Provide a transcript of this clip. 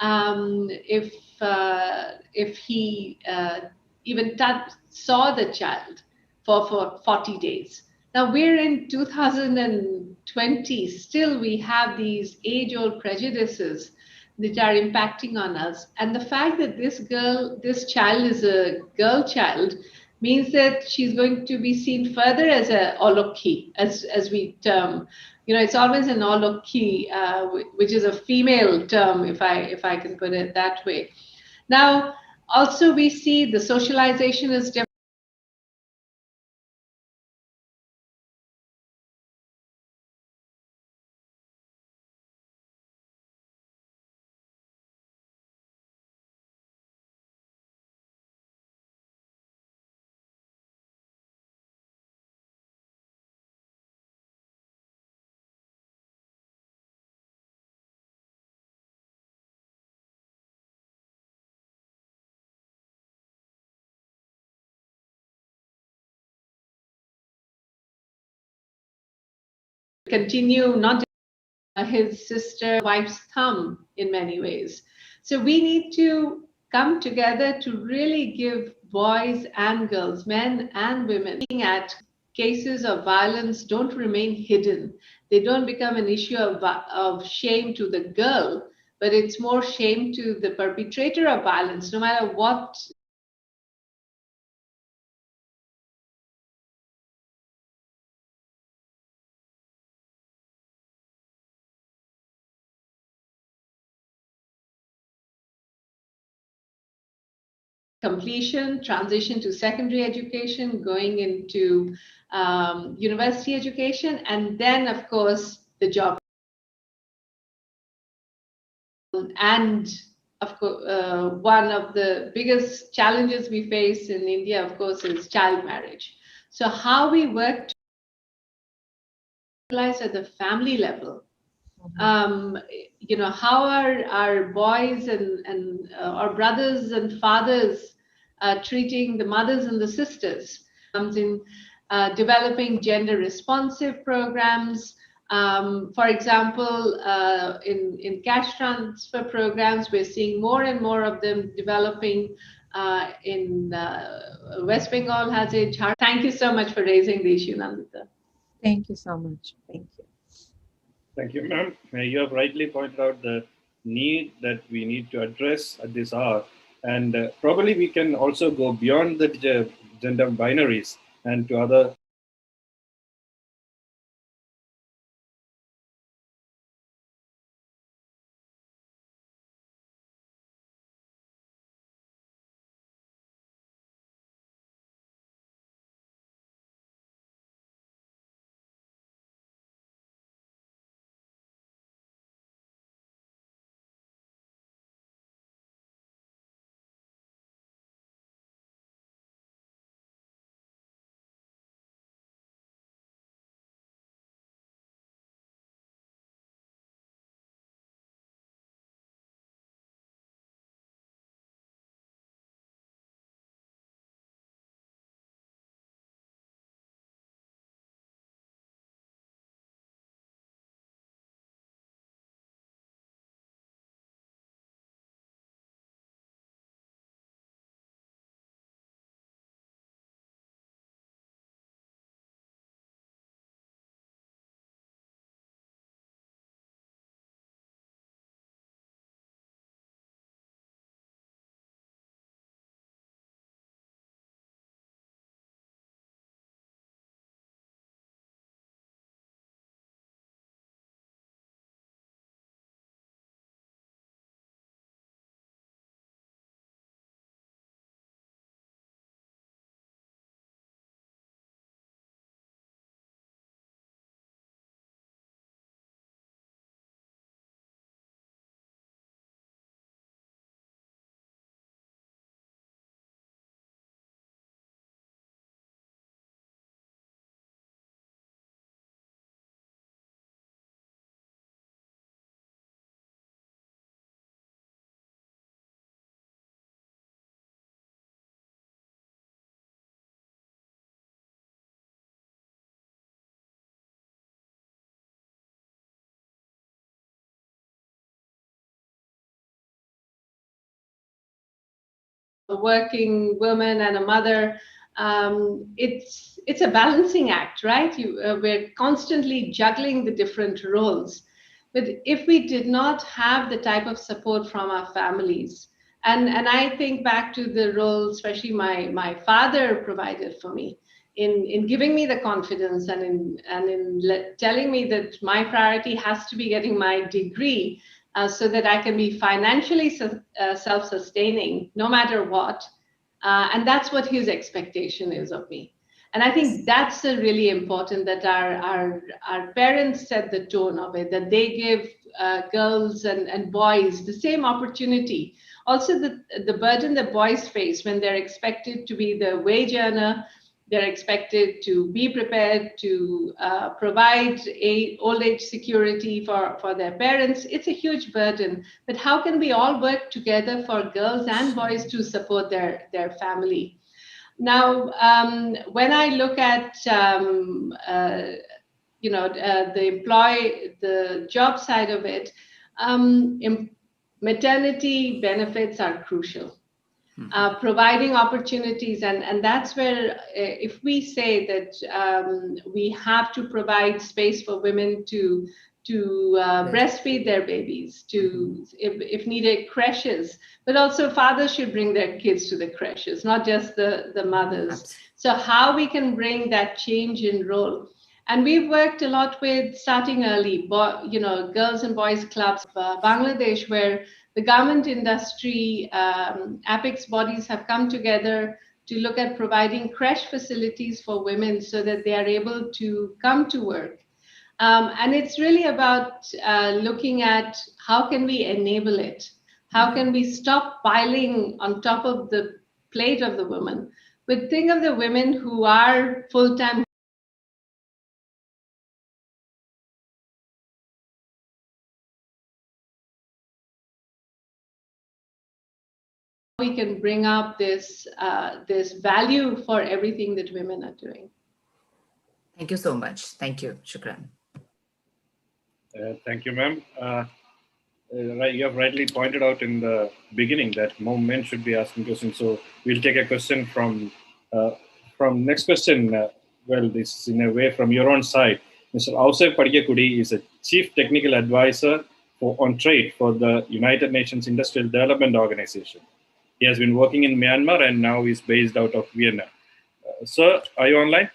if he even saw the child for 40 days. Now we're in 2020, still we have these age-old prejudices that are impacting on us. And the fact that this child is a girl child means that she's going to be seen further as a olokhi, as we term. It's always an olokhi, which is a female term, if I can put it that way. Now, also we see the socialization is different. Continue not his sister wife's thumb in many ways. So we need to come together to really give boys and girls, men and women, looking at cases of violence don't remain hidden. They don't become an issue of shame to the girl, but it's more shame to the perpetrator of violence, no matter what completion, transition to secondary education, going into university education, and then, of course, the job. And of course, one of the biggest challenges we face in India, of course, is child marriage. So how we work to realize at the family level, how are our boys and our brothers and fathers treating the mothers and the sisters, comes in developing gender responsive programs. For example, in cash transfer programs, we're seeing more and more of them developing in West Bengal has a chart. Thank you so much for raising the issue, Nandita. Thank you so much. Thank you. Thank you, ma'am. You have rightly pointed out the need that we need to address at this hour. And probably we can also go beyond the gender binaries and to other a working woman and a mother, it's a balancing act, right? We're constantly juggling the different roles. But if we did not have the type of support from our families, and I think back to the role, especially my father provided for me in giving me the confidence and in telling me that my priority has to be getting my degree, so that I can be financially self-sustaining no matter what. And that's what his expectation is of me. And I think that's really important, that our parents set the tone of it, that they give girls and boys the same opportunity. Also, the burden that boys face when they're expected to be the wage earner, they're expected to be prepared to provide old age security for their parents. It's a huge burden. But how can we all work together for girls and boys to support their family? Now, when I look at the job side of it, maternity benefits are crucial. Providing opportunities, and that's where if we say that we have to provide space for women to breastfeed their babies, to if needed creches, but also fathers should bring their kids to the creches, not just the mothers. Absolutely. So how we can bring that change in role. And we've worked a lot with starting early, girls and boys clubs of Bangladesh, where the government, industry, apex bodies have come together to look at providing creche facilities for women so that they are able to come to work. And it's really about looking at how can we enable it? How can we stop piling on top of the plate of the woman? But think of the women who are full-time. We can bring up this value for everything that women are doing. Thank you so much. Thank you. Shukran. Thank you, ma'am. You have rightly pointed out in the beginning that more men should be asking questions. So we'll take a question from next question. Well, this is in a way from your own side. Mr. Ausef Padiyakudi is a Chief Technical Advisor on Trade for the United Nations Industrial Development Organization. He has been working in Myanmar and now is based out of Vienna. Sir, are you online?